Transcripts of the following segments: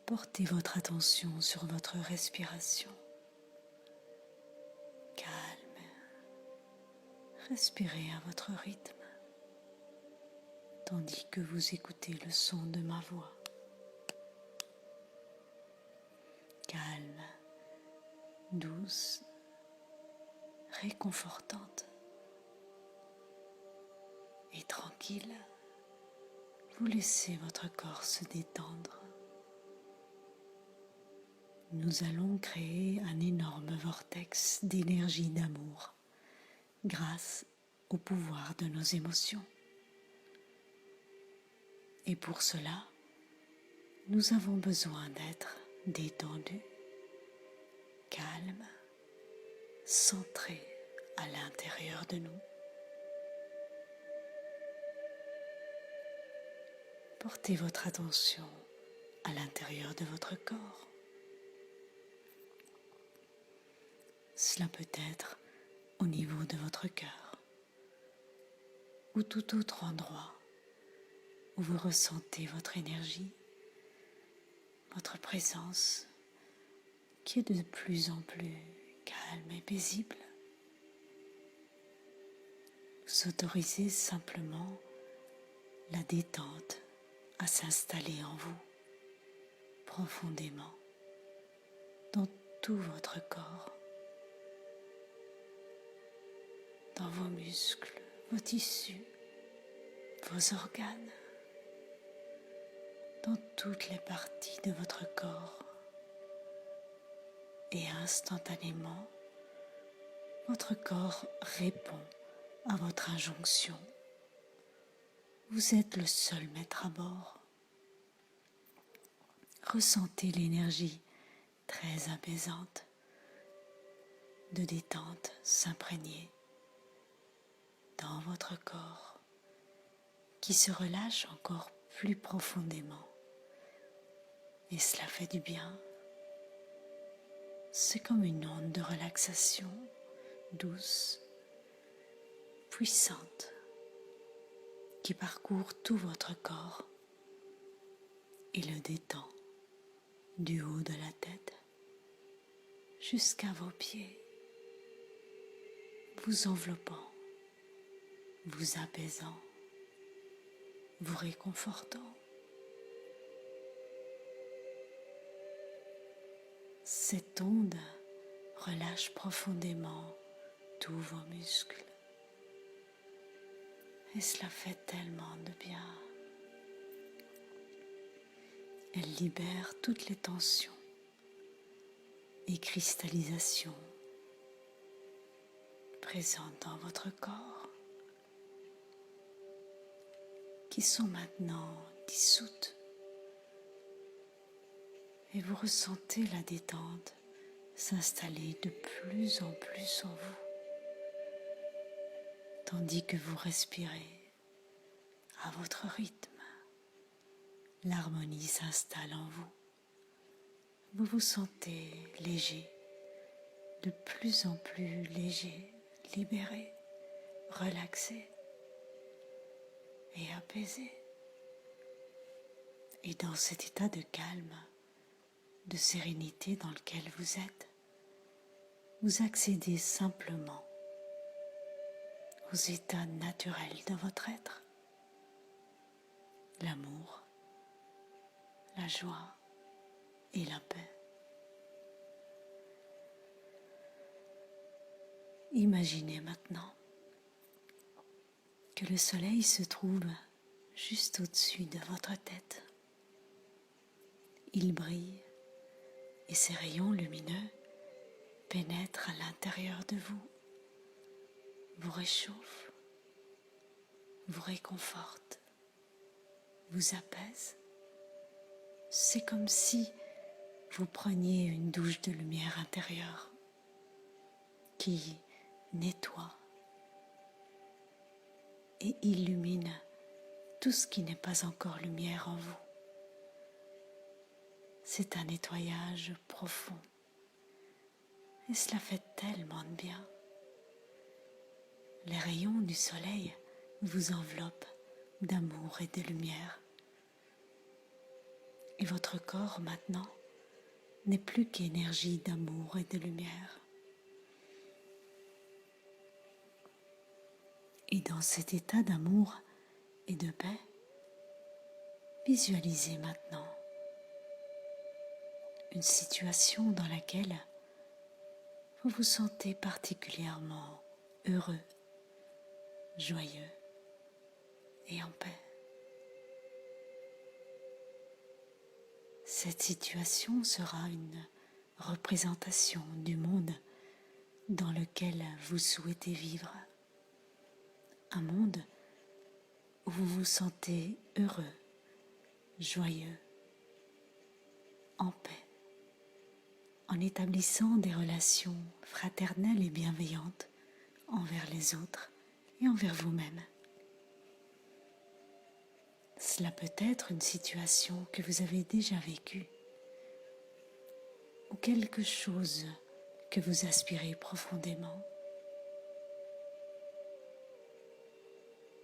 Portez votre attention sur votre respiration. Calme. Respirez à votre rythme, tandis que vous écoutez le son de ma voix. Calme, douce, réconfortante et tranquille, vous laissez votre corps se détendre. Nous allons créer un énorme vortex d'énergie d'amour grâce au pouvoir de nos émotions. Et pour cela, nous avons besoin d'être détendus, calmes, centrés à l'intérieur de nous. Portez votre attention à l'intérieur de votre corps. Cela peut être au niveau de votre cœur ou tout autre endroit où vous ressentez votre énergie, votre présence qui est de plus en plus calme et paisible. Vous autorisez simplement la détente à s'installer en vous profondément dans tout votre corps, dans vos muscles, vos tissus, vos organes, dans toutes les parties de votre corps. Et instantanément, votre corps répond à votre injonction. Vous êtes le seul maître à bord. Ressentez l'énergie très apaisante de détente s'imprégner dans votre corps qui se relâche encore plus profondément. Et cela fait du bien. C'est comme une onde de relaxation douce, puissante, qui parcourt tout votre corps et le détend du haut de la tête jusqu'à vos pieds, vous enveloppant, vous apaisant, vous réconfortant. Cette onde relâche profondément tous vos muscles et cela fait tellement de bien. Elle libère toutes les tensions et cristallisations présentes dans votre corps qui sont maintenant dissoutes et vous ressentez la détente s'installer de plus en plus en vous tandis que vous respirez à votre rythme. L'harmonie s'installe en vous. Vous vous sentez léger, de plus en plus léger, libéré, relaxé et apaisé. Et dans cet état de calme, de sérénité dans lequel vous êtes, vous accédez simplement aux états naturels de votre être. L'amour, la joie et la paix. Imaginez maintenant que le soleil se trouve juste au-dessus de votre tête. Il brille et ses rayons lumineux pénètrent à l'intérieur de vous, vous réchauffent, vous réconfortent, vous apaisent. C'est comme si vous preniez une douche de lumière intérieure qui nettoie et illumine tout ce qui n'est pas encore lumière en vous. C'est un nettoyage profond et cela fait tellement de bien. Les rayons du soleil vous enveloppent d'amour et de lumière. Et votre corps maintenant n'est plus qu'énergie d'amour et de lumière. Et dans cet état d'amour et de paix, visualisez maintenant une situation dans laquelle vous vous sentez particulièrement heureux, joyeux et en paix. Cette situation sera une représentation du monde dans lequel vous souhaitez vivre. Un monde où vous vous sentez heureux, joyeux, en paix, en établissant des relations fraternelles et bienveillantes envers les autres et envers vous-même. Cela peut être une situation que vous avez déjà vécue ou quelque chose que vous aspirez profondément.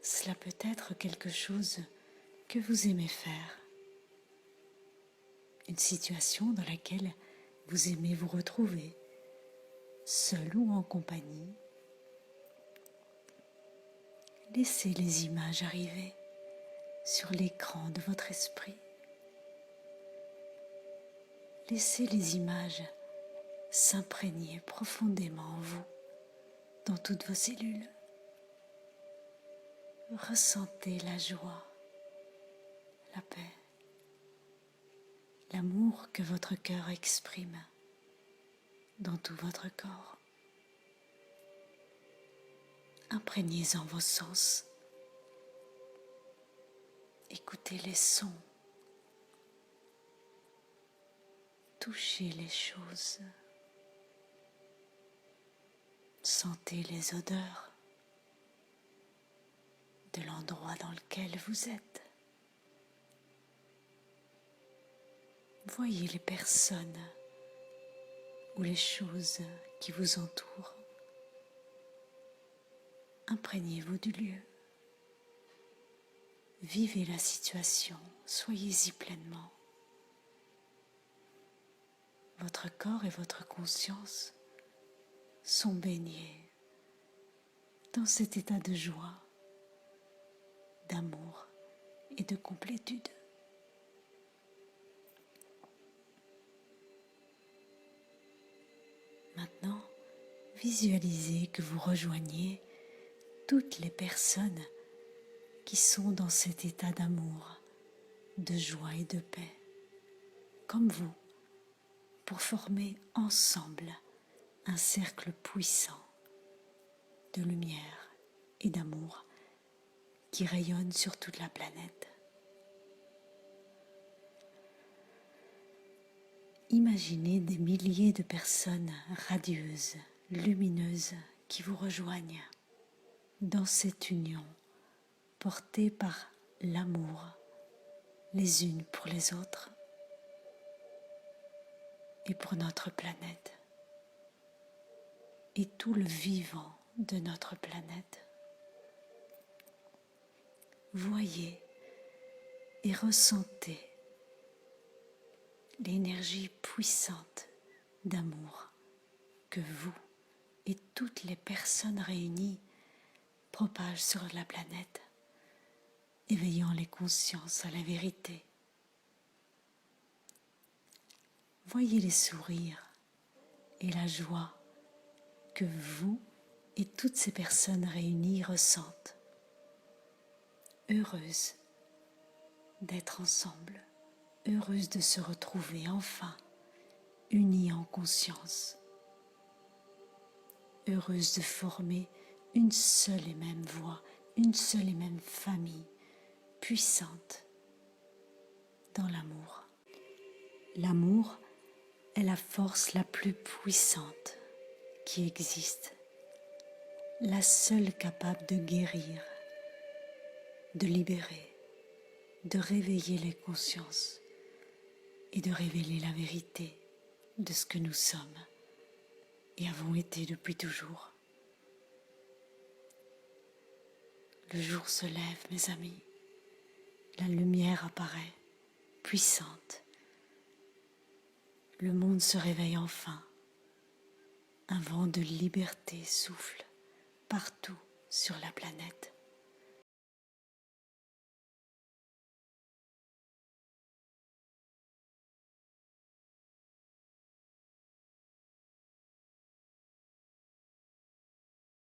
Cela peut être quelque chose que vous aimez faire, une situation dans laquelle vous aimez vous retrouver, seul ou en compagnie. Laissez les images arriver sur l'écran de votre esprit. Laissez les images s'imprégner profondément en vous, dans toutes vos cellules. Ressentez la joie, la paix, l'amour que votre cœur exprime dans tout votre corps. Imprégnez-en vos sens. Écoutez les sons. Touchez les choses. Sentez les odeurs de l'endroit dans lequel vous êtes. Voyez les personnes ou les choses qui vous entourent. Imprégnez-vous du lieu. Vivez la situation, soyez-y pleinement. Votre corps et votre conscience sont baignés dans cet état de joie, d'amour et de complétude. Maintenant, visualisez que vous rejoignez toutes les personnes qui sont dans cet état d'amour, de joie et de paix, comme vous, pour former ensemble un cercle puissant de lumière et d'amour qui rayonne sur toute la planète. Imaginez des milliers de personnes radieuses, lumineuses qui vous rejoignent dans cette union portée par l'amour les unes pour les autres et pour notre planète et tout le vivant de notre planète. Voyez et ressentez l'énergie puissante d'amour que vous et toutes les personnes réunies propagent sur la planète, éveillant les consciences à la vérité. Voyez les sourires et la joie que vous et toutes ces personnes réunies ressentent, heureuses d'être ensemble, heureuses de se retrouver enfin, unies en conscience, heureuses de former une seule et même voix, une seule et même famille, puissante dans l'amour. L'amour est la force la plus puissante qui existe, la seule capable de guérir, de libérer, de réveiller les consciences et de révéler la vérité de ce que nous sommes et avons été depuis toujours. Le jour se lève, mes amis, la lumière apparaît, puissante, le monde se réveille enfin. Un vent de liberté souffle partout sur la planète.